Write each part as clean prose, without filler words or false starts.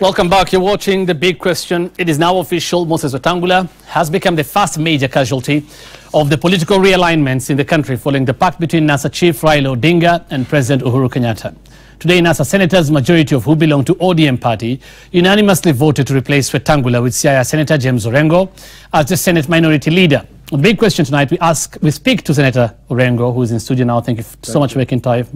Welcome back. You're watching The Big Question. It is now official. Moses Wetangula has become the first major casualty of the political realignments in the country following the pact between NASA chief Raila Odinga and President Uhuru Kenyatta. Today, NASA senators, majority of who belong to ODM party, unanimously voted to replace Wetangula with Siaya Senator James Orengo as the Senate minority leader. The big question tonight, we speak to Senator Orengo, who is in studio now. Thank you so much for making time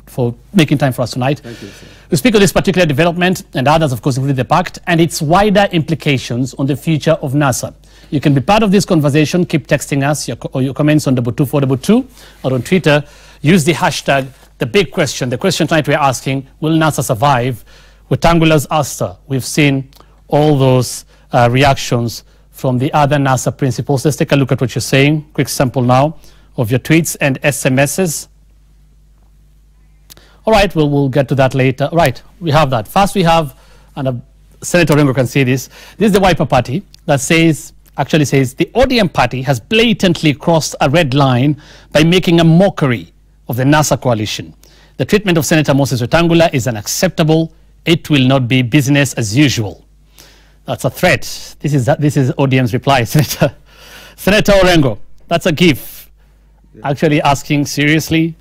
for us tonight. Thank you, sir. We speak of this particular development and others, of course, including the pact and its wider implications on the future of NASA. You can be part of this conversation. Keep texting us your comments on 22422 or on Twitter. Use the hashtag The Big Question. The question tonight we're asking: will NASA survive Wetangula's ouster? We've seen all those reactions from the other NASA principals. Let's take a look at what you're saying. Quick sample now of your tweets and SMSs. All right, we'll get to that later. All right, we have that. First, we have, and Senator Orengo can see this. This is the Wiper Party that actually says the ODM party has blatantly crossed a red line by making a mockery of the NASA coalition. The treatment of Senator Moses Wetangula is unacceptable. It will not be business as usual. That's a threat. This is ODM's reply, Senator Orengo. That's a gif. Yeah. Actually asking seriously.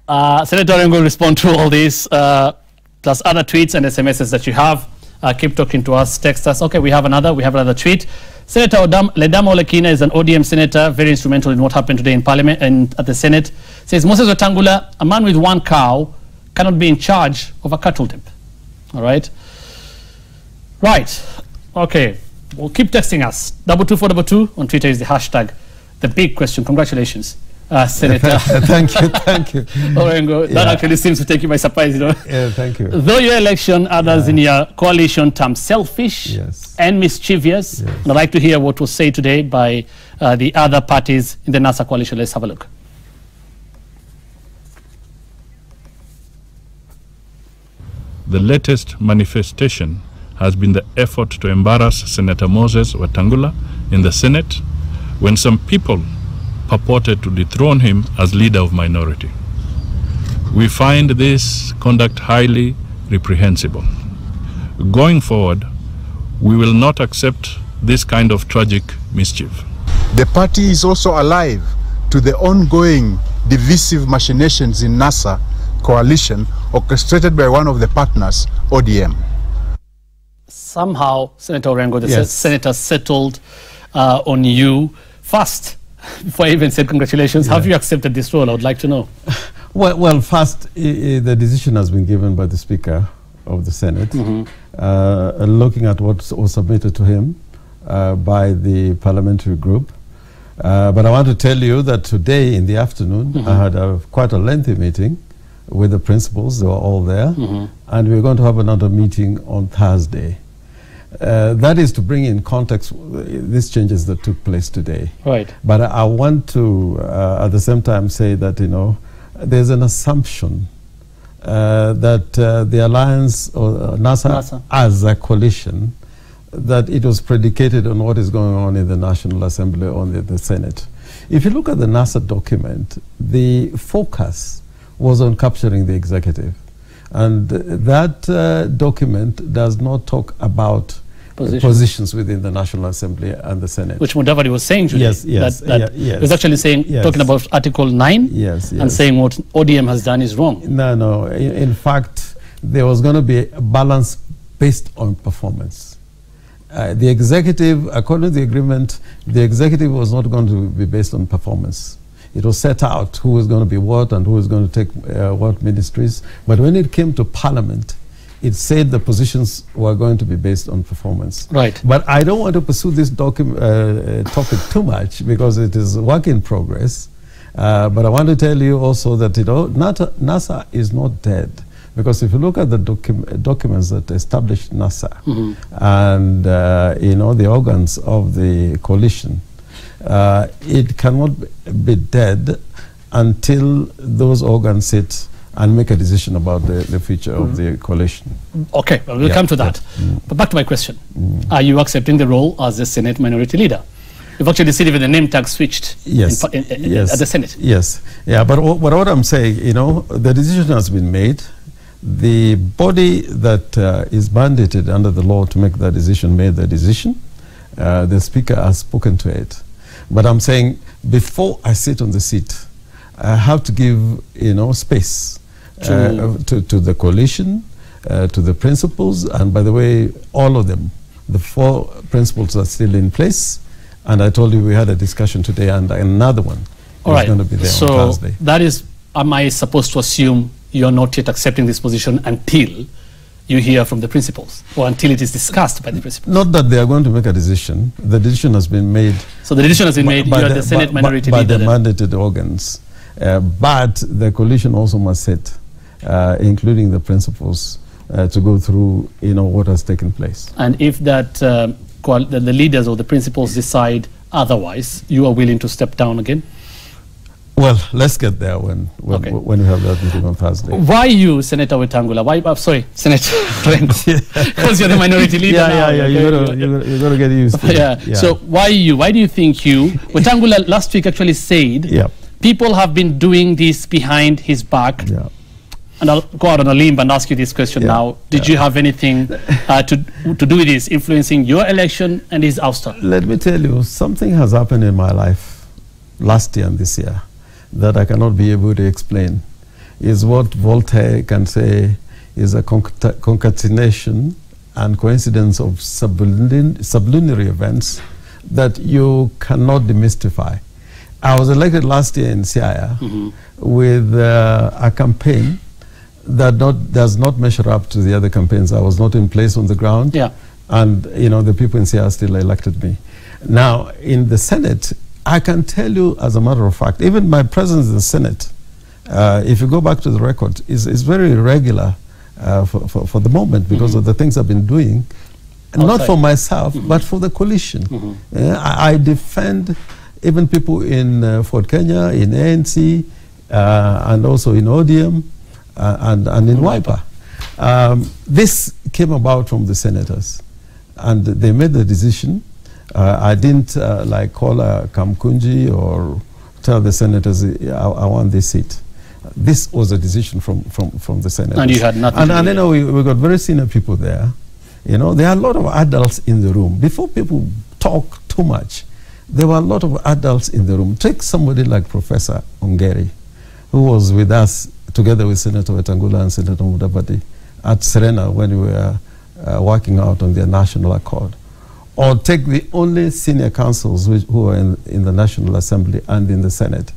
Senator Orengo will respond to all this, plus other tweets and SMSs that you have. Keep talking to us, text us. Okay, we have another tweet. Senator Ledamo Lekina is an ODM senator, very instrumental in what happened today in Parliament and at the Senate. Says Moses Wetangula, a man with one cow, cannot be in charge of a cattle tip. All right. Right. Okay. Well, keep texting us. 22422 on Twitter is the hashtag The Big Question. Congratulations, Senator. Thank you. Orengo, that actually seems to take you by surprise, you know. Yeah, thank you. Though your election, others in your coalition term selfish and mischievous. Yes. And I'd like to hear what was said today by the other parties in the NASA coalition. Let's have a look. The latest manifestation has been the effort to embarrass Senator Moses Wetangula in the Senate when some people purported to dethrone him as leader of minority. We find this conduct highly reprehensible. Going forward, we will not accept this kind of tragic mischief. The party is also alive to the ongoing divisive machinations in NASA coalition orchestrated by one of the partners, ODM. Somehow, Senator Orengo, the senator settled on you fast before I even said congratulations. Have you accepted this role? I would like to know. Well, first, the decision has been given by the Speaker of the Senate, looking at what was submitted to him by the parliamentary group. But I want to tell you that today in the afternoon, I had quite a lengthy meeting with the principals. They were all there. And we're going to have another meeting on Thursday. That is to bring in context these changes that took place today. Right. But I want to, at the same time, say that, you know, there's an assumption that the alliance or NASA as a coalition, that it was predicated on what is going on in the National Assembly or the Senate. If you look at the NASA document, the focus was on capturing the executive. And that document does not talk about positions within the National Assembly and the Senate. Which Mudavadi was saying today. Yes. He was actually saying, talking about Article 9 and saying what ODM has done is wrong. No. In fact, there was going to be a balance based on performance. The executive, according to the agreement, the executive was not going to be based on performance. It was set out who was going to be what and who was going to take what ministries. But when it came to Parliament, it said the positions were going to be based on performance. Right. But I don't want to pursue this topic too much because it is work in progress. But I want to tell you also that, you know, NASA is not dead. Because if you look at the documents that established NASA and, you know, the organs of the coalition, it cannot be dead until those organs sit and make a decision about the future of the coalition. Okay, well, we'll come to that. But back to my question. Are you accepting the role as the Senate minority leader? You've actually seen even the name tag switched yes. at the Senate. Yes. Yeah, but what I'm saying, you know, the decision has been made. The body that is mandated under the law to make that decision made the decision. The Speaker has spoken to it. But I'm saying, before I sit on the seat, I have to give, space to the coalition, to the principals, and by the way, all of them, the 4 principles are still in place. And I told you we had a discussion today, and another one is going to be there on Thursday. So that is, am I supposed to assume you're not yet accepting this position until you hear from the principals, or until it is discussed by the principals? Not that they are going to make a decision. The decision has been made. So the decision has been made. You are the Senate minority leader. By the mandated organs. But the coalition also must sit, including the principals, to go through, what has taken place. And if that the leaders or the principals decide otherwise, you are willing to step down again? Well, let's get there when we have that meeting on Thursday. Why you, Senator Wetangula? Why? Sorry, Senator Friends, because you're the minority leader now. Yeah. You're gonna get used to it. Yeah. So why you? Why do you think you? Wetangula last week actually said people have been doing this behind his back. Yeah. And I'll go out on a limb and ask you this question now. Did you have anything to do with this, influencing your election and his ouster? Let me tell you, something has happened in my life last year and this year that I cannot be able to explain. Is what Voltaire can say is a concatenation and coincidence of sublunary events that you cannot demystify. I was elected last year in Siaya with a campaign that does not measure up to the other campaigns. I was not in place on the ground. Yeah. And, the people in Siaya still elected me. Now, in the Senate, I can tell you, as a matter of fact, even my presence in the Senate, if you go back to the record, is very irregular for the moment because of the things I've been doing, not for myself, but for the coalition. I defend even people in Fort Kenya, in ANC, and also in ODM, and in Wiper. This came about from the senators, and they made the decision. I didn't call Kamkunji or tell the senators, I want this seat. This was a decision from the senators. And you had nothing to do with it. We got very senior people there. There are a lot of adults in the room. Before people talk too much, there were a lot of adults in the room. Take somebody like Professor Ongeri, who was with us together with Senator Wetangula and Senator Mudavadi at Serena when we were working out on their national accord. Or take the only senior councils who are in the National Assembly and in the Senate,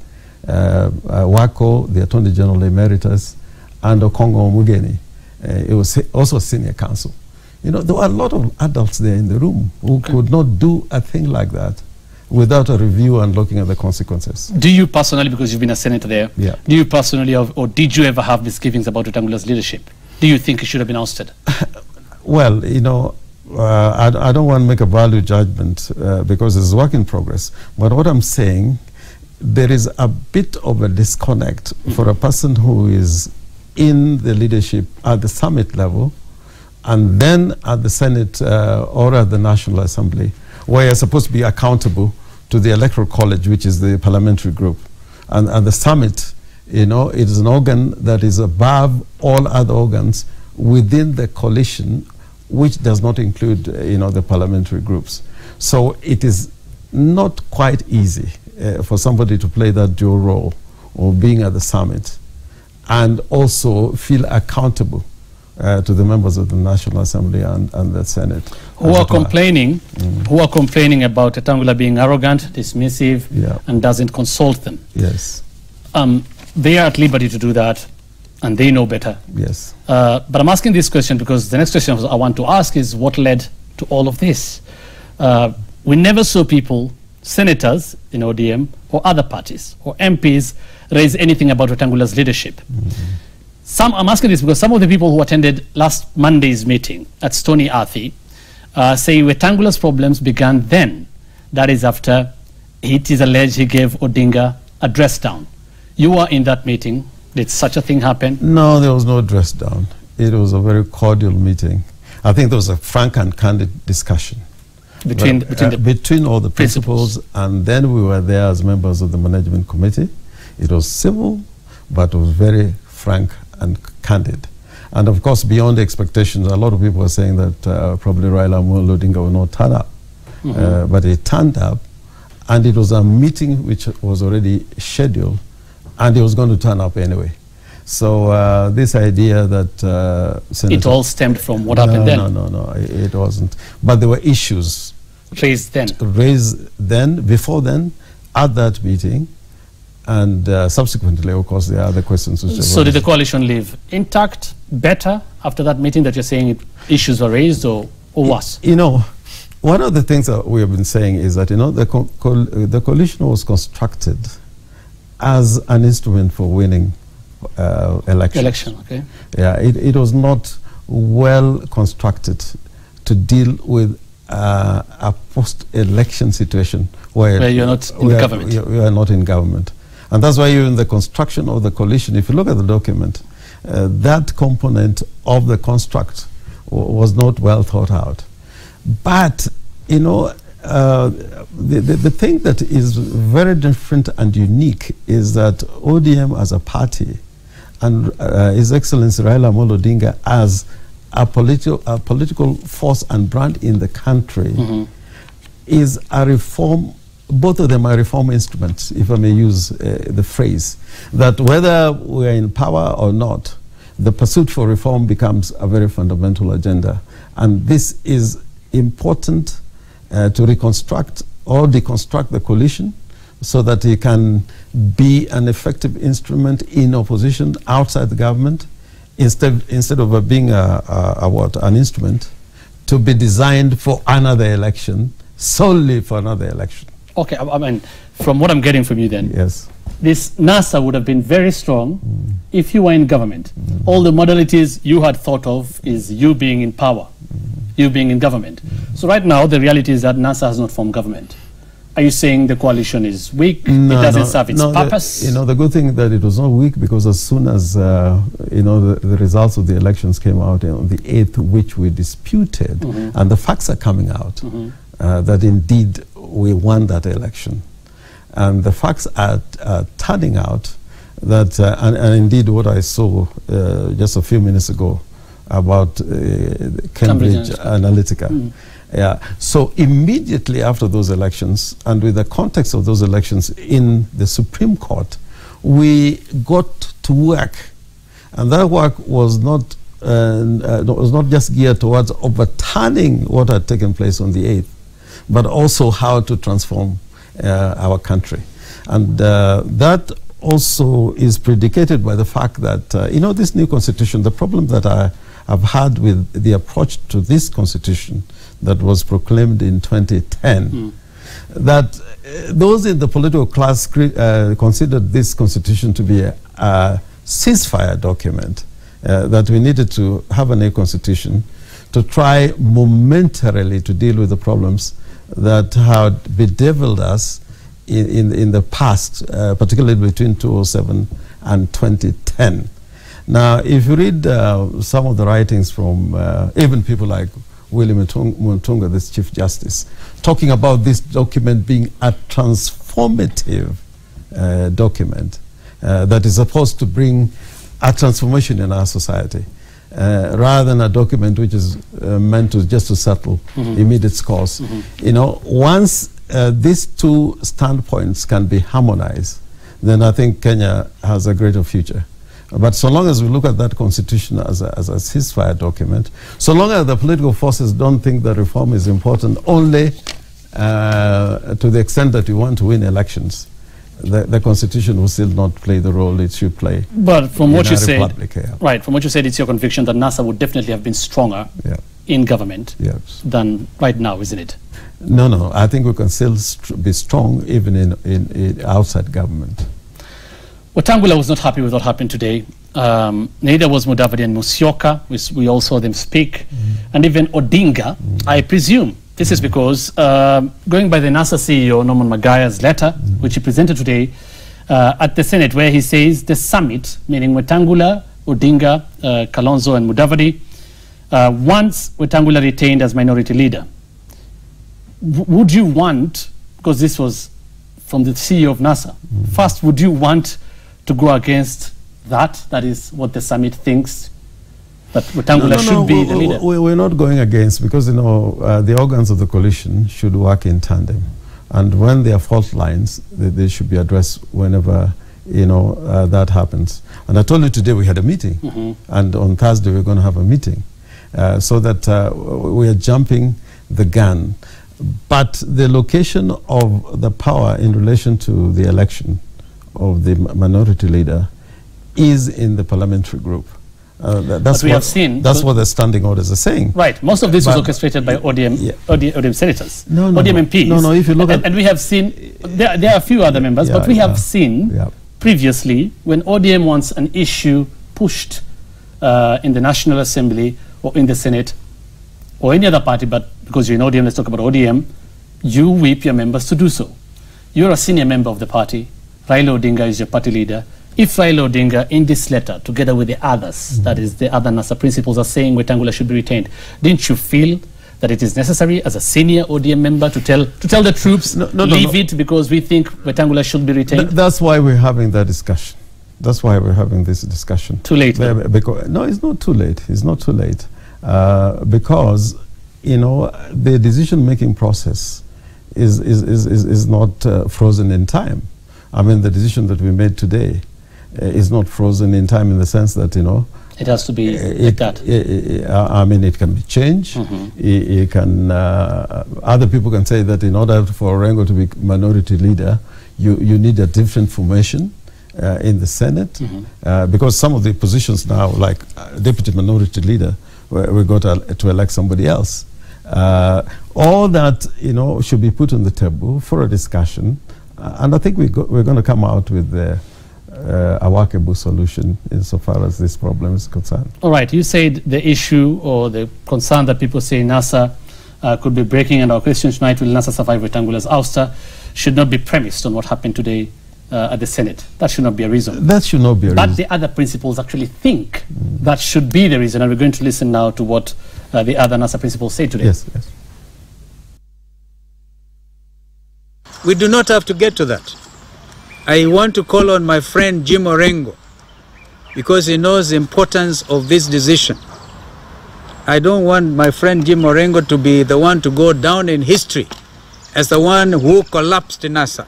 Wako, the Attorney General Emeritus, and Okongo Omugeni. It was also a senior counsel. There were a lot of adults there in the room who could not do a thing like that without a review and looking at the consequences. Do you personally, because you've been a senator there, do you personally have, or did you ever have misgivings about Wetangula's leadership? Do you think he should have been ousted? Well, I don't want to make a value judgment because it's work in progress. But what I'm saying, there is a bit of a disconnect for a person who is in the leadership at the summit level and then at the Senate or at the National Assembly, where you're supposed to be accountable to the Electoral College, which is the parliamentary group. And the summit, it is an organ that is above all other organs within the coalition, which does not include, the parliamentary groups. So it is not quite easy for somebody to play that dual role of being at the summit and also feel accountable to the members of the National Assembly and the Senate. Who are complaining about Wetangula being arrogant, dismissive, and doesn't consult them. Yes. They are at liberty to do that, and they know better. Yes. But I'm asking this question because the next question I want to ask is what led to all of this? We never saw people, senators in ODM or other parties or MPs raise anything about Wetangula's leadership. I'm asking this because some of the people who attended last Monday's meeting at Stony Athi say Wetangula's problems began then. That is after it is alleged he gave Odinga a dress down. You were in that meeting. Did such a thing happen? No, there was no dress down. It was a very cordial meeting. I think there was a frank and candid discussion between all the principals, and then we were there as members of the management committee. It was civil, but it was very frank and candid. And of course, beyond expectations, a lot of people are saying that probably Raila Amolo Odinga will not turn up. But he turned up, and it was a meeting which was already scheduled, and he was going to turn up anyway. So this idea that it all stemmed from what happened then? No, it wasn't. But there were issues raised then, before then, at that meeting, and subsequently, of course, there are other questions. So did the coalition leave intact, better, after that meeting that you're saying issues were raised, or worse? You know, one of the things that we have been saying is that, you know, the coalition was constructed as an instrument for winning elections. Okay. Yeah, it was not well constructed to deal with a post-election situation where you're not in government. You are not in government. And that's why you're in the construction of the coalition. If you look at the document, that component of the construct was not well thought out. But, you know, the thing that is very different and unique is that ODM as a party and His Excellency Raila Amolo Odinga as a political force and brand in the country is a reform. Both of them are reform instruments, if I may use the phrase, that whether we're in power or not, the pursuit for reform becomes a very fundamental agenda. And this is important to reconstruct or deconstruct the coalition so that it can be an effective instrument in opposition outside the government, instead of being an instrument to be designed for another election, solely for another election. Okay, I mean, from what I'm getting from you then, yes, this NASA would have been very strong if you were in government. All the modalities you had thought of is you being in power, you being in government. So right now, the reality is that NASA has not formed government. Are you saying the coalition is weak? No, it doesn't serve its purpose? You know, the good thing that it was not weak, because as soon as, you know, the results of the elections came out on the 8th, which we disputed, and the facts are coming out, that indeed we won that election. And the facts are turning out that, and indeed what I saw just a few minutes ago about Cambridge Analytica. Yeah. So immediately after those elections, and with the context of those elections in the Supreme Court, we got to work. And that work was not just geared towards overturning what had taken place on the 8th, but also how to transform our country. And that also is predicated by the fact that, you know, this new constitution, the problem that I've had with the approach to this constitution that was proclaimed in 2010, that those in the political class considered this constitution to be a ceasefire document, that we needed to have a new constitution to try momentarily to deal with the problems that had bedeviled us in the past, particularly between 2007 and 2010. Now, if you read some of the writings from even people like William Mutunga, this Chief Justice, talking about this document being a transformative document that is supposed to bring a transformation in our society, rather than a document which is meant to just to settle immediate scores. You know, once these two standpoints can be harmonized, then I think Kenya has a greater future. But so long as we look at that constitution as a ceasefire document, so long as the political forces don't think that reform is important only to the extent that we want to win elections, the constitution will still not play the role it should play. But from what you said, yeah. right, from what you said, it's your conviction that NASA would definitely have been stronger in government than right now, isn't it? No, I think we can still be strong even in outside government. Wetangula was not happy with what happened today. Neither was Mudavadi and Musyoka. We all saw them speak. And even Odinga, I presume. This is because, going by the NASA CEO, Norman Magaya's letter, which he presented today at the Senate, where he says the summit, meaning Wetangula, Odinga, Kalonzo and Mudavadi, once Wetangula retained as minority leader. Would you want, because this was from the CEO of NASA, first, would you want to go against that? That is what the summit thinks that Wetangula should be the leader? We're not going against, because, you know, the organs of the coalition should work in tandem. And when there are fault lines, they should be addressed whenever, you know, that happens. And I told you today we had a meeting, and on Thursday we're going to have a meeting, so that we are jumping the gun. But the location of the power in relation to the election of the minority leader is in the parliamentary group. That's what the standing orders are saying. Right. Most of this was orchestrated by ODM senators, ODM MPs. No, if you look at... And we have seen, there are a few other members, but we have seen previously when ODM wants an issue pushed in the National Assembly or in the Senate or any other party, but because you're in ODM, let's talk about ODM, you whip your members to do so. You're a senior member of the party. Raila Odinga is your party leader. If Raila Odinga, in this letter, together with the others, that is the other NASA principals, are saying Wetangula should be retained, didn't you feel that it is necessary as a senior ODM member to tell the troops, leave it because we think Wetangula should be retained? That's why we're having that discussion. That's why we're having this discussion. Too late? Because, no, it's not too late. It's not too late. Because, you know, the decision-making process is not frozen in time. I mean, the decision that we made today is not frozen in time, in the sense that, you know, it has to be like that. I mean, it can be changed. It can, other people can say that in order for Orengo to be minority leader, you need a different formation in the Senate, because some of the positions now, like deputy minority leader, we got to elect somebody else. All that, you know, should be put on the table for a discussion, and I think we're going to come out with a workable solution insofar as this problem is concerned. All right, you said the issue or the concern that people say NASA could be breaking, and our question tonight, will NASA survive Wetangula's ouster, should not be premised on what happened today at the Senate. That should not be a reason. That should not be a reason. But the other principals actually think that should be the reason, and we're going to listen now to what the other NASA principals say today. Yes, yes. We do not have to get to that. I want to call on my friend Jim Orengo, because he knows the importance of this decision. I don't want my friend Jim Orengo to be the one to go down in history as the one who collapsed NASA.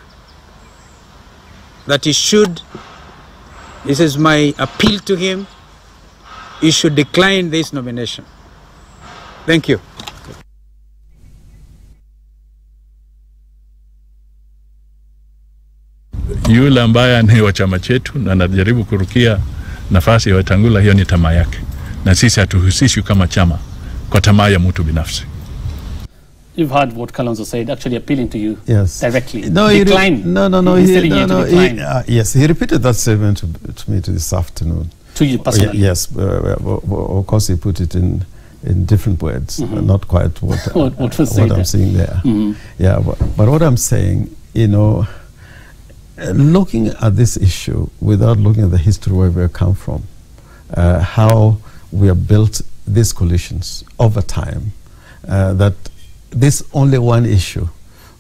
That he should, this is my appeal to him, he should decline this nomination. Thank you. Yule ambaye ni wa chama chetu na anajaribu kurukia nafasi ya Wetangula, hiyo ni tamaa yake, na sisi hatuhusishwi kama chama kwa tamaa ya mtu binafsi. You've heard what Kalonzo said, actually appealing to you directly. No, decline. Yes, he repeated that statement to me this afternoon. To you personally? Yes, of course he put it in different words, not quite what I'm saying there. Yeah, but what I'm saying, you know, looking at this issue without looking at the history where we come from, how we have built these coalitions over time, that this only one issue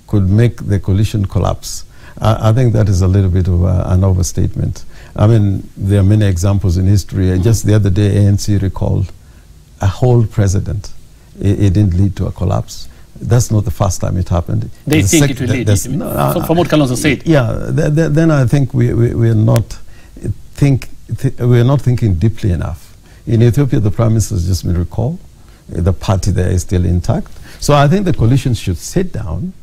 could make the coalition collapse. I think that is a little bit of an overstatement. I mean, there are many examples in history. Just the other day, ANC recalled a whole president. It didn't lead to a collapse. That's not the first time it happened. They think it will lead. From what Kalonzo said. Yeah, then I think we're not thinking deeply enough. In Ethiopia, the prime minister has just been recalled. The party there is still intact. So I think the coalition should sit down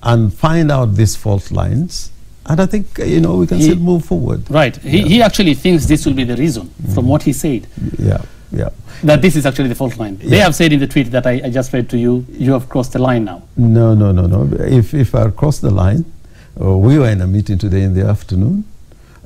and find out these fault lines, and I think, you know, we can still move forward. Right. He actually thinks this will be the reason, from what he said. Yeah. That this is actually the fault line. They have said in the tweet that I just read to you, you have crossed the line now. No. If I crossed the line, we were in a meeting today in the afternoon.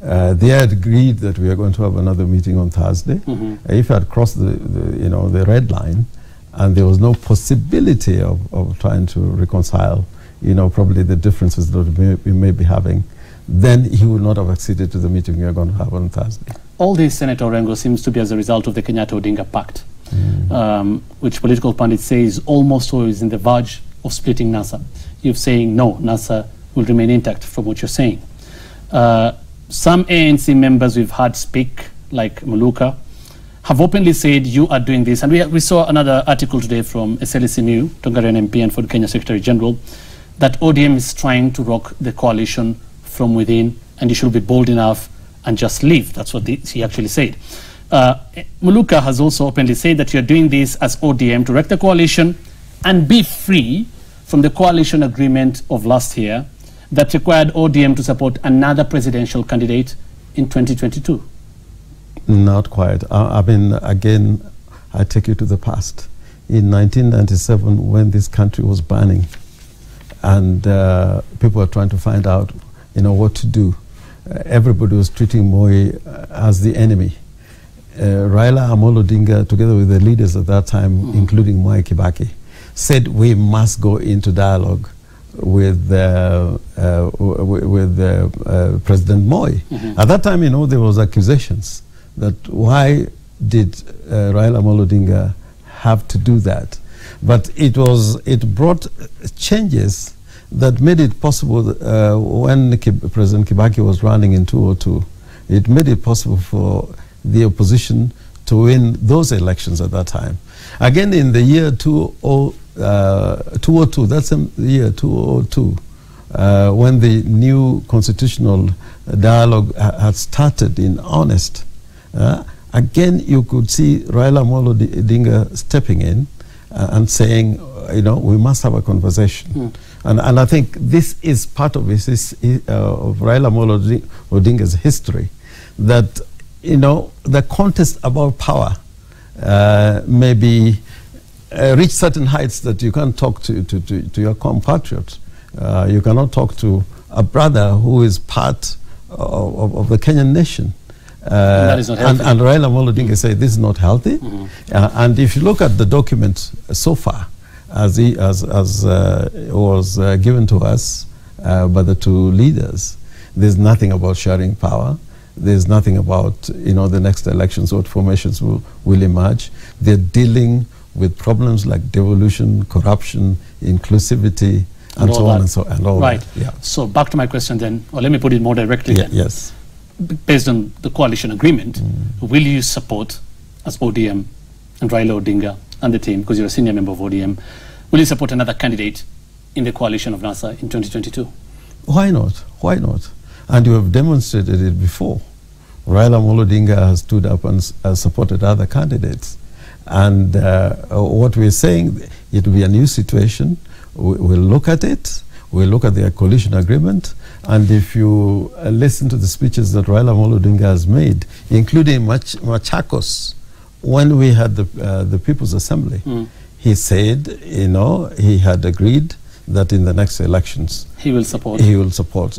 They had agreed that we are going to have another meeting on Thursday. If I had crossed the red line, and there was no possibility of trying to reconcile, you know, probably the differences that we may be having, then he would not have acceded to the meeting we are going to have on Thursday. All this, Senator Orengo, seems to be as a result of the Kenyatta-Odinga Pact, which political pundits say is almost always in the verge of splitting NASA. You're saying, no, NASA will remain intact from what you're saying. Some ANC members we've had speak, like Maluka, have openly said you are doing this. And we saw another article today from Eseli Simiyu, Tongaren MP and Ford Kenya Secretary General, that ODM is trying to rock the coalition from within, and you should be bold enough and just leave. That's what he actually said. Muluka has also openly said that you're doing this as ODM to wreck the coalition and be free from the coalition agreement of last year that required ODM to support another presidential candidate in 2022. Not quite. I mean, again, I take you to the past. In 1997, when this country was burning, and people were trying to find out, what to do. Everybody was treating Moi as the enemy. Raila Amolo Odinga, together with the leaders at that time, including Mwai Kibaki, said we must go into dialogue with President Moi. At that time, there was accusations that why did Raila Amolo Odinga have to do that? But it brought changes that made it possible when President Kibaki was running in 2002. It made it possible for the opposition to win those elections at that time. Again, in the year 2002, that's the year 2002, when the new constitutional dialogue had started in earnest. Again, you could see Raila Amolo Odinga stepping in and saying, we must have a conversation. And I think this is part of Raila Amolo Odinga's history, that the contest about power maybe reach certain heights that you can't talk to your compatriot. You cannot talk to a brother who is part of the Kenyan nation. That is not healthy. And Raila Amolo Odinga said this is not healthy. And if you look at the document so far, as was given to us by the two leaders, there's nothing about sharing power. There's nothing about the next elections, what formations will emerge. They're dealing with problems like devolution, corruption, inclusivity, and so on and so on. Right. That. Yeah. So back to my question then, or let me put it more directly then. Yes. Based on the coalition agreement, will you support, as ODM and Raila Odinga and the team, because you're a senior member of ODM, will you support another candidate in the coalition of NASA in 2022? Why not? Why not? And you have demonstrated it before. Raila Amolo Odinga has stood up and supported other candidates. And what we're saying, it will be a new situation. We'll look at it. We'll look at the coalition agreement. And if you listen to the speeches that Raila Amolo Odinga has made, including Machakos, when we had the People's Assembly, he said, he had agreed that in the next elections he will support.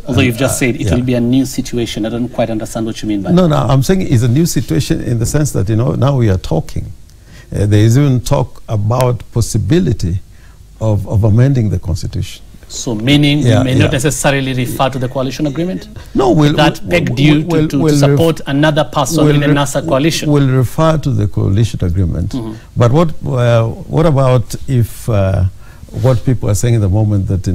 Although you've just said it will be a new situation. I don't quite understand what you mean by that. No, I'm saying it's a new situation in the sense that now we are talking. There is even talk about possibility of amending the constitution. So meaning you may not necessarily refer to the coalition agreement? No, that begged you to support another person in the NASA coalition? We'll refer to the coalition agreement. But what about if what people are saying at the moment that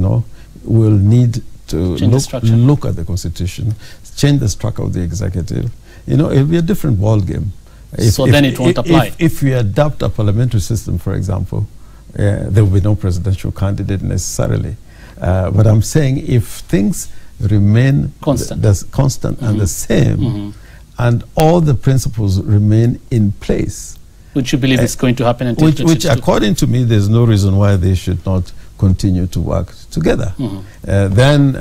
we'll need to look at the constitution, change the structure of the executive, it'll be a different ball game. Then it won't apply. If we adopt a parliamentary system, for example, there will be no presidential candidate necessarily. But I'm saying if things remain constant and the same, and all the principles remain in place, which you believe is going to happen until which according to me, there's no reason why they should not continue to work together. Then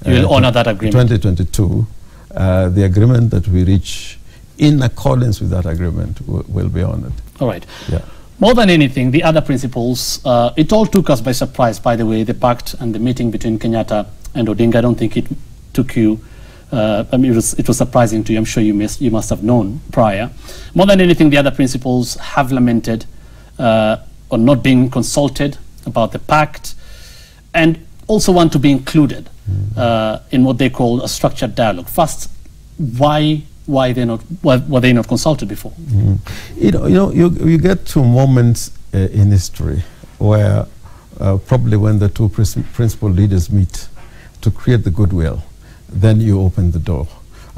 you will honor that agreement. 2022, the agreement that we reach in accordance with that agreement will be honored. All right. Yeah. More than anything, the other principles, it all took us by surprise, by the way, the pact and the meeting between Kenyatta and Odinga. I don't think it took you, it was surprising to you. I'm sure you must have known prior. More than anything, the other principles have lamented on not being consulted about the pact and also want to be included in what they call a structured dialogue. First, why were they not consulted before? You get to moments in history where probably when the two principal leaders meet to create the goodwill, then you open the door.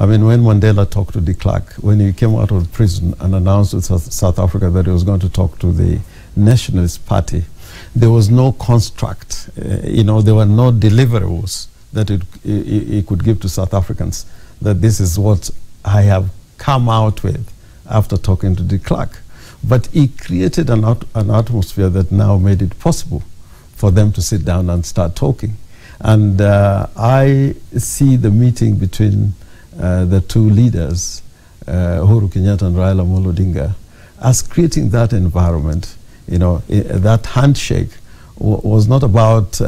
I mean, when Mandela talked to de Klerk, when he came out of prison and announced to South Africa that he was going to talk to the Nationalist Party, there was no construct, there were no deliverables that he could give to South Africans, that this is what I have come out with after talking to de Klerk. But he created an atmosphere that now made it possible for them to sit down and start talking. And I see the meeting between the two leaders, Uhuru Kenyatta and Raila Amolo Odinga, as creating that environment. That handshake was not about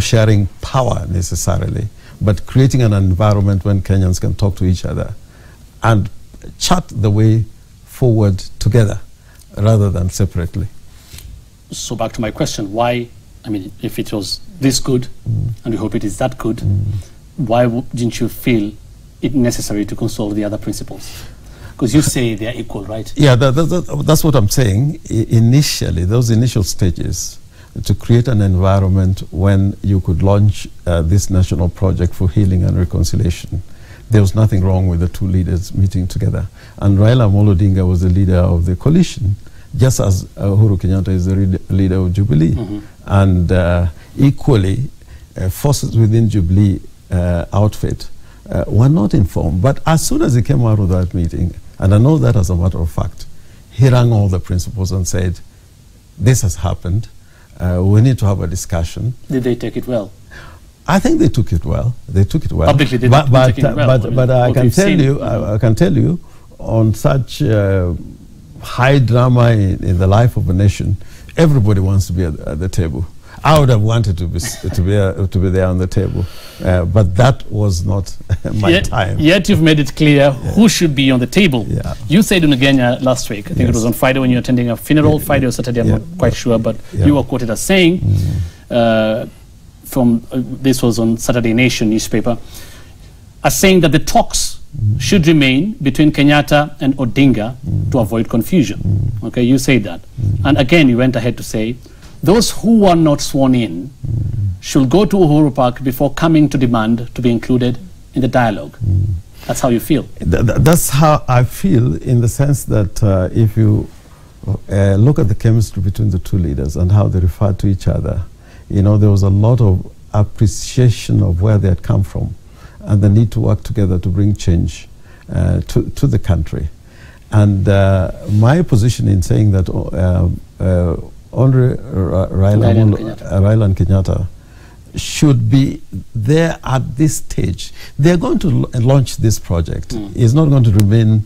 sharing power necessarily, but creating an environment when Kenyans can talk to each other and chart the way forward together rather than separately. So back to my question, why, if it was this good, and we hope it is that good, why didn't you feel it necessary to consult the other principles? Because you say they are equal, right? Yeah, that's what I'm saying. Initially, those initial stages, to create an environment when you could launch this national project for healing and reconciliation, there was nothing wrong with the two leaders meeting together. And Raila Amolo Odinga was the leader of the coalition, just as Uhuru Kenyatta is the leader of Jubilee. And equally, forces within Jubilee outfit were not informed. But as soon as he came out of that meeting, and I know that as a matter of fact, he rang all the principals and said, this has happened, we need to have a discussion. Did they take it well? I think they took it well. They took it well. Publicly, they didn't take it well. But I can tell you, on such high drama in the life of a nation, everybody wants to be at the table. I would have wanted to be there on the table, but that was not my time. Yet you've made it clear who should be on the table. Yeah. You said in Ugenya last week, I think it was on Friday when you were attending a funeral, Friday or Saturday, I'm not quite sure, but you were quoted as saying, this was on Saturday Nation newspaper, as saying that the talks should remain between Kenyatta and Odinga to avoid confusion. Okay, you said that. And again, you went ahead to say, those who are not sworn in should go to Uhuru Park before coming to demand to be included in the dialogue. That's how you feel? That's how I feel, in the sense that if you look at the chemistry between the two leaders and how they refer to each other, there was a lot of appreciation of where they had come from and the need to work together to bring change to the country. And my position in saying that Raila and Kenyatta should be there at this stage. They're going to launch this project. It's not going to remain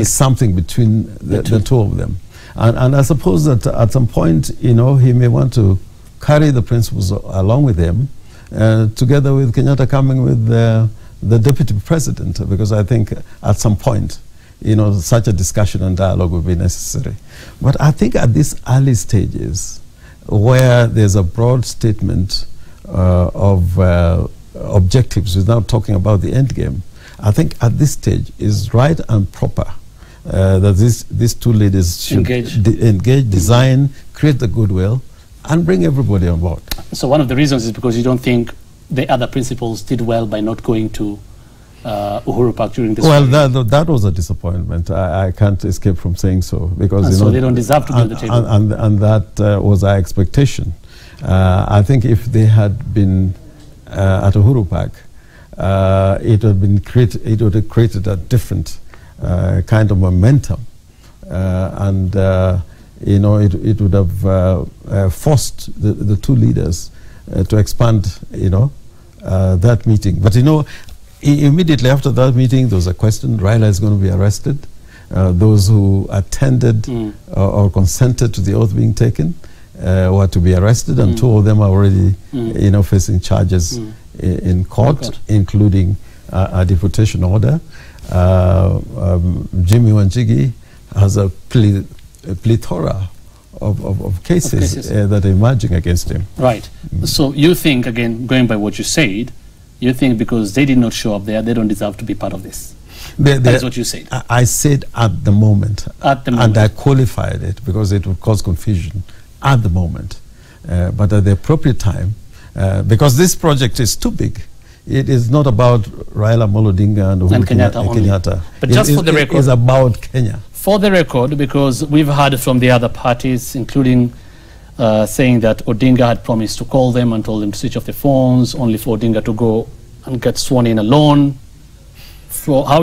something between the two of them. And I suppose that at some point, he may want to carry the principles along with him, together with Kenyatta coming with the deputy president, because I think at some point, such a discussion and dialogue will be necessary. But I think at these early stages, where there's a broad statement of objectives without talking about the end game, I think at this stage is right and proper that these two leaders should engage, design, create the goodwill, and bring everybody on board. So one of the reasons is because you don't think the other principals did well by not going to Uhuru Park during this. Well, that was a disappointment. I can't escape from saying so, because so they don't deserve to be on the table. And that was our expectation. I think if they had been at Uhuru Park, it would have created a different kind of momentum, and it would have forced the two leaders to expand, that meeting. But immediately after that meeting, there was a question: Raila is going to be arrested. Those who attended or consented to the oath being taken were to be arrested, and two of them are already, facing charges in court, including a deportation order. Jimmy Wanjigi has a plethora of cases that are emerging against him. Right. So you think, again, going by what you said, you think because they did not show up there, they don't deserve to be part of this. That is what you said. I said at the moment. At the moment. And I qualified it because it would cause confusion at the moment. But at the appropriate time, because this project is too big, it is not about Raila Amolo Odinga and Uhuru Kenyatta. But just for the record, it's about Kenya. For the record, because we've heard from the other parties, including saying that Odinga had promised to call them and told them to switch off their phones, only for Odinga to go and get sworn in alone. So how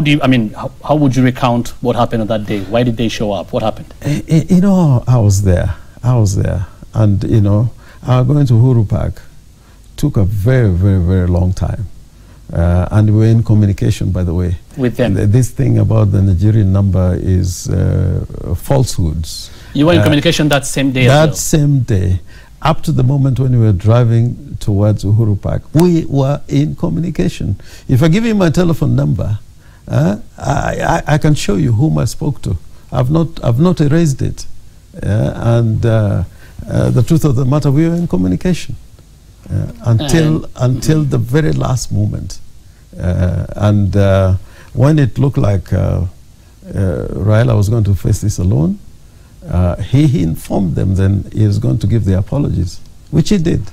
would you recount what happened on that day? Why did they show up? What happened? You know, I was there. And, you know, our going to Uhuru Park took a very, very, very long time. And we were in communication, by the way. With them? This thing about the Nigerian number is falsehoods. You were in communication that same day That same day, up to the moment when we were driving towards Uhuru Park, we were in communication. If I give you my telephone number, I can show you whom I spoke to. I've not erased it. And the truth of the matter, we were in communication until the very last moment. And when it looked like Raila was going to face this alone, he informed them then he was going to give the apologies, which he did.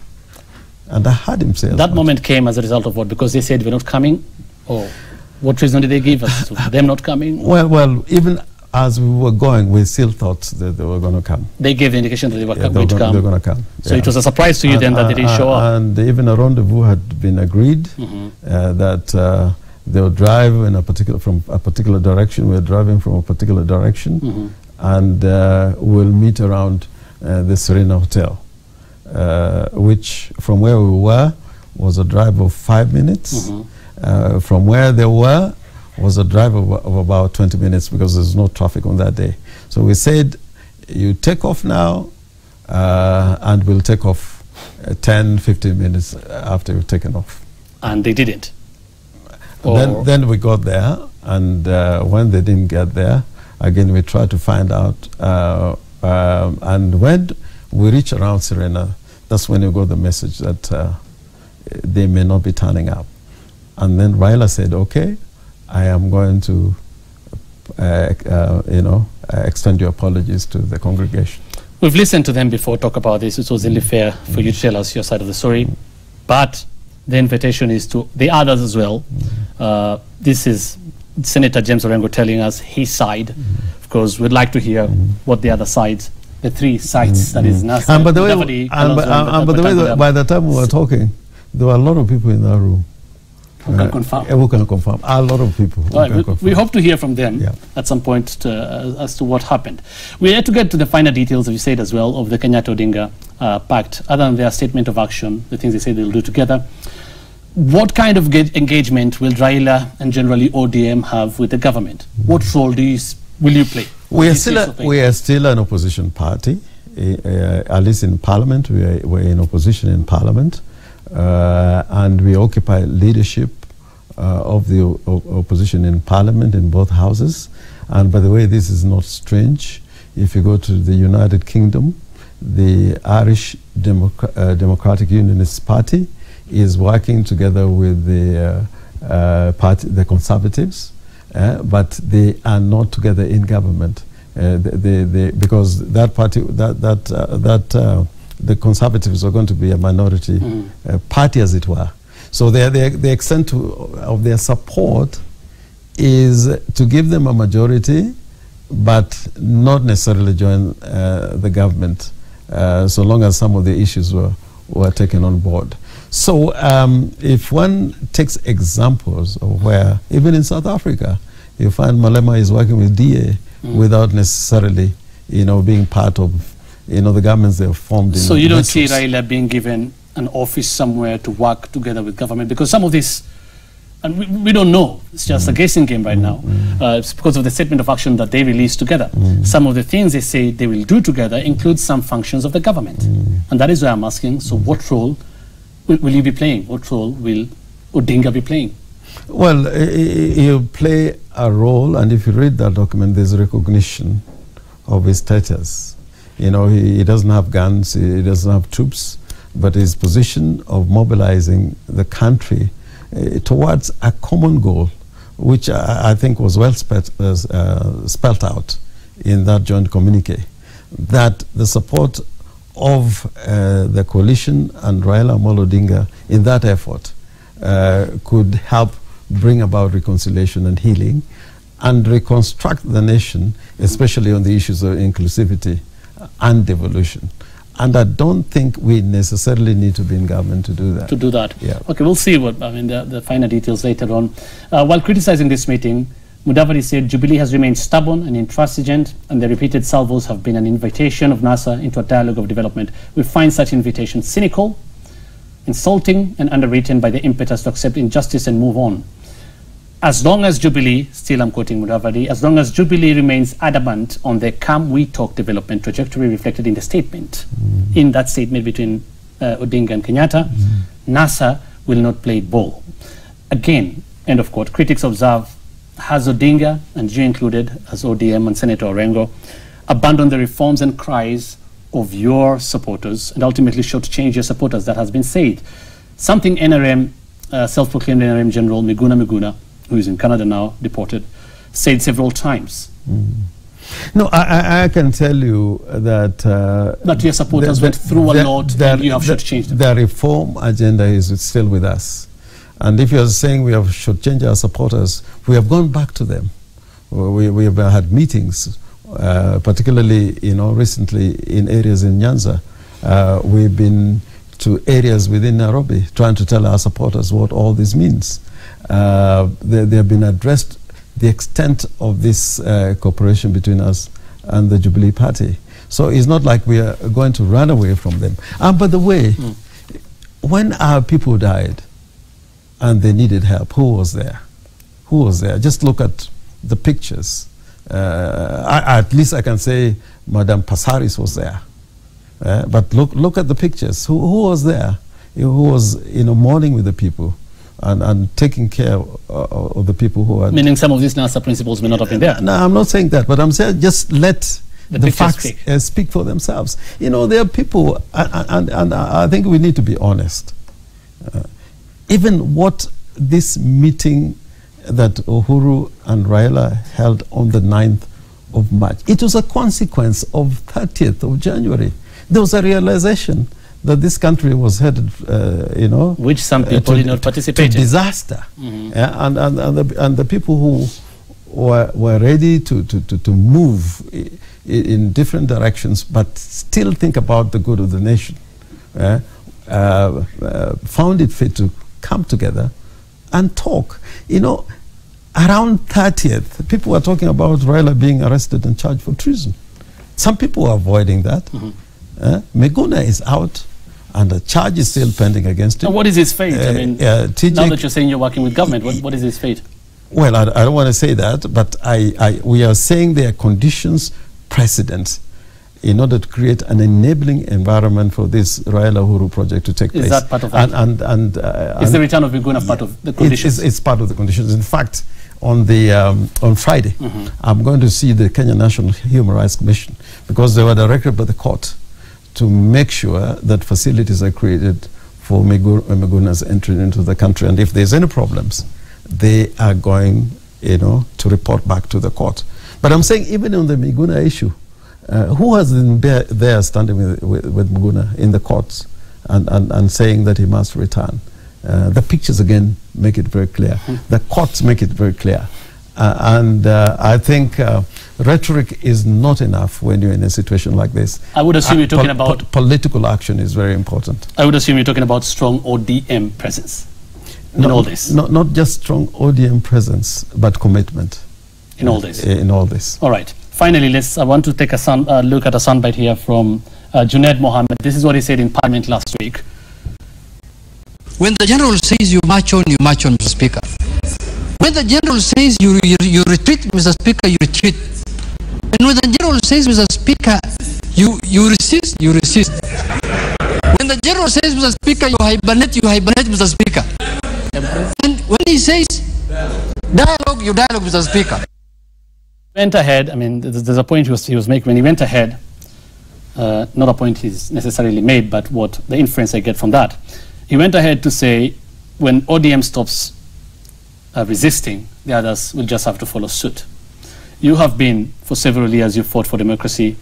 And I heard him say that moment came as a result of what? Because they said we're not coming? Or what reason did they give us to them not coming? Well, even as we were going, we still thought that they were going to come. They gave the indication that they were going to come. They were going to come. So it was a surprise to you then that they didn't show up. And even a rendezvous had been agreed that they would drive in from a particular direction. We're driving from a particular direction, and we'll meet around the Serena Hotel, which from where we were was a drive of 5 minutes. From where they were was a drive of about 20 minutes because there's no traffic on that day. So we said, you take off now, and we'll take off 10, 15 minutes after you've taken off. And they didn't? Then we got there, and when they didn't get there, again we tried to find out, and when we reached around Serena, that's when we got the message that they may not be turning up. And then Raila said, okay, I am going to extend your apologies to the congregation. We've listened to them before talk about this. It was only fair for you to tell us your side of the story. But the invitation is to the others as well. This is Senator James Orengo telling us his side. Of course, we'd like to hear what the other sides, the three sides, that is NASA. And by the way, by the time we were talking, there were a lot of people in that room. Who can confirm? Who can confirm? A lot of people. We hope to hear from them at some point as to what happened. We had to get to the finer details, as you said as well, of the Kenyatta-Odinga pact. Other than their statement of action, the things they say they'll do together, what kind of engagement will Raila and generally ODM have with the government? What role will you play? We are still an opposition party, at least in Parliament. We're in opposition in Parliament. And we occupy leadership of the opposition in Parliament in both houses. And by the way, this is not strange. If you go to the United Kingdom, the Irish Democratic Unionist Party is working together with the Conservatives, but they are not together in government because that party the Conservatives are going to be a minority party, as it were. So the extent of their support is to give them a majority, but not necessarily join the government, so long as some of the issues were taken on board. So if one takes examples of where, even in South Africa, you find Malema is working with DA without necessarily, being part of the governments they have formed. So you don't see Raila being given an office somewhere to work together with government? Because some of this, and we don't know, it's just a guessing game right now. It's because of the statement of action that they released together. Some of the things they say they will do together include some functions of the government. And that is why I'm asking, so what role will you be playing? What role will Odinga be playing? Well, he'll play a role, and if you read that document, there's recognition of his status. He doesn't have guns, he doesn't have troops, but his position of mobilizing the country towards a common goal, which I think was well spelled out in that joint communique, that the support of the coalition and Raila Amolo Odinga in that effort could help bring about reconciliation and healing and reconstruct the nation, especially on the issues of inclusivity and devolution. And I don't think we necessarily need to be in government to do that. To do that. Yeah. Okay, we'll see what, I mean, the finer details later on. While criticizing this meeting, Mudavadi said Jubilee has remained stubborn and intransigent, and the repeated salvos have been an invitation of NASA into a dialogue of development. We find such invitations cynical, insulting, and underwritten by the impetus to accept injustice and move on. As long as Jubilee, still I'm quoting Mudavadi, as long as Jubilee remains adamant on the Come We Talk development trajectory reflected in the statement, in that statement between Odinga and Kenyatta, NASA will not play ball. Again, end of quote. Critics observe, has Odinga, and you included as ODM and Senator Orengo, abandoned the reforms and cries of your supporters and ultimately shortchange your supporters? That has been said. Something NRM, self-proclaimed NRM General Miguna, who is in Canada now, deported, said several times. No, I can tell you that... that your supporters went through a lot and you have shortchanged them. The reform agenda is still with us. And if you're saying we have shortchanged our supporters, we have gone back to them. We have had meetings, particularly, recently in areas in Nyanza. We've been to areas within Nairobi trying to tell our supporters what all this means. They have been addressed the extent of this cooperation between us and the Jubilee Party. So it's not like we are going to run away from them. And by the way, when our people died and they needed help, who was there? Who was there? Just look at the pictures. At least I can say Madame Passaris was there. But look at the pictures. Who was there? Who was mourning with the people and taking care of the people who are... Meaning some of these NASA principles may not have been there. No, I'm not saying that, but I'm saying just let the facts speak for themselves. There are people, and I think we need to be honest. Even what this meeting that Uhuru and Raila held on the 9th of March, it was a consequence of 30th of January. There was a realization that this country was headed, which some people did not participate to disaster. And the people who were ready to move in different directions, but still think about the good of the nation, found it fit to come together and talk. Around 30th, people were talking about Raila being arrested and charged for treason. Some people are avoiding that. Miguna is out, and the charge is still pending against him. And what is his fate? I mean, now that you're saying you're working with government, what is his fate? Well, I don't want to say that, but we are saying there are conditions precedent in order to create an enabling environment for this Raila Uhuru project to take place. Is that part of that? Is the return of Miguna part of the conditions? It's part of the conditions. In fact, on Friday, I'm going to see the Kenya National Human Rights Commission, because they were directed by the court to make sure that facilities are created for Miguna's entry into the country. And if there's any problems, they are going, to report back to the court. But I'm saying even on the Miguna issue, who has been there standing with Miguna in the courts and saying that he must return? The pictures again make it very clear. The courts make it very clear. I think rhetoric is not enough when you're in a situation like this. I would assume you're talking about... Political action is very important. I would assume you're talking about strong ODM presence in all this. Not just strong ODM presence, but commitment. In all this? In all this. All right. Finally, I want to take a look at a soundbite here from Junaid Mohammed. This is what he said in Parliament last week. When the General says you march on, Mr. Speaker. When the General says you retreat, Mr. Speaker, you retreat. And when the General says, Mr. Speaker, you resist, you resist. When the General says, Mr. Speaker, you hibernate, Mr. Speaker. And when he says dialogue, you dialogue, Mr. Speaker. Went ahead, I mean, there's a point he was making when he went ahead, not a point he's necessarily made, but what the inference I get from that. He went ahead to say, when ODM stops resisting, the others will just have to follow suit. You have been, for several years, you fought for democracy.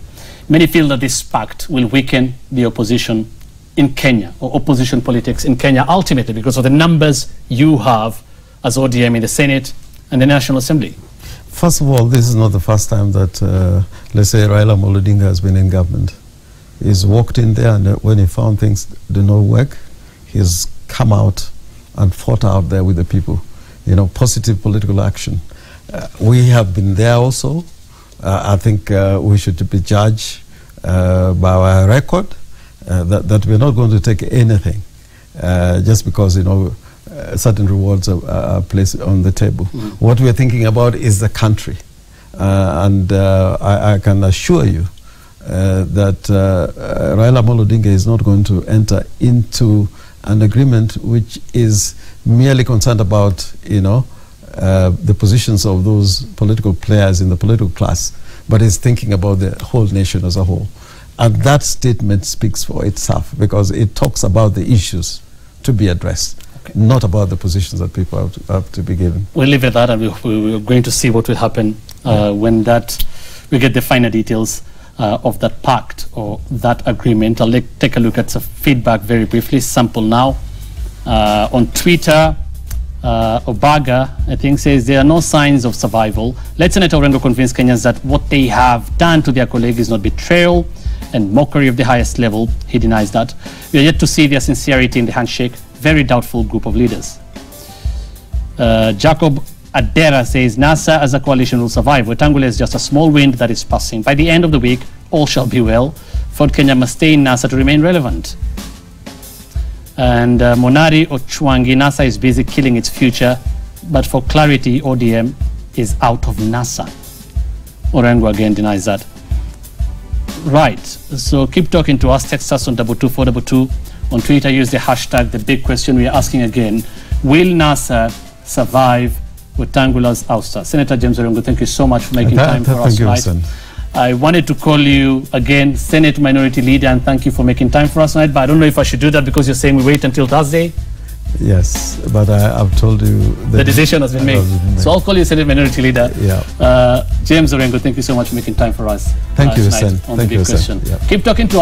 Many feel that this pact will weaken the opposition in Kenya, or opposition politics in Kenya, ultimately because of the numbers you have as ODM in the Senate and the National Assembly? First of all, this is not the first time that, let's say, Raila Amolo Odinga has been in government. He's walked in there, and when he found things do not work, he's come out and fought out there with the people. You know, positive political action. We have been there also. I think we should be judged by our record, that we're not going to take anything just because, you know, certain rewards are placed on the table. What we're thinking about is the country. And I can assure you that Raila Amolo Odinga is not going to enter into an agreement which is merely concerned about, you know, the positions of those political players in the political class, but is thinking about the whole nation as a whole. And that statement speaks for itself because it talks about the issues to be addressed, not about the positions that people have to be given. We'll leave it at that, and we're going to see what will happen when we get the finer details of that pact or that agreement. I'll take a look at some feedback very briefly. Sample now. On Twitter, Obaga, I think, says there are no signs of survival. Let Senator Orengo convince Kenyans that what they have done to their colleague is not betrayal and mockery of the highest level. He denies that. We are yet to see their sincerity in the handshake. Very doubtful group of leaders. Jacob Adera says NASA as a coalition will survive. Wetangula is just a small wind that is passing. By the end of the week, all shall be well. Ford Kenya must stay in NASA to remain relevant. And Monari Ochwangi, NASA is busy killing its future, but for clarity, ODM is out of NASA. Orengo again denies that. Right, so keep talking to us. Text us on 22422. On Twitter, use the hashtag. The big question we are asking again, will NASA survive Wetangula's ouster? Senator James Orengo, thank you so much for making time for us tonight. I wanted to call you again Senate Minority Leader, and thank you for making time for us tonight, but I don't know if I should do that because you're saying we wait until Thursday. Yes, but I've told you the decision has been made. So I'll call you Senate Minority Leader. Yeah. James Orengo, thank you so much for making time for us. Thank you, Sen. On the big question. Keep talking to us.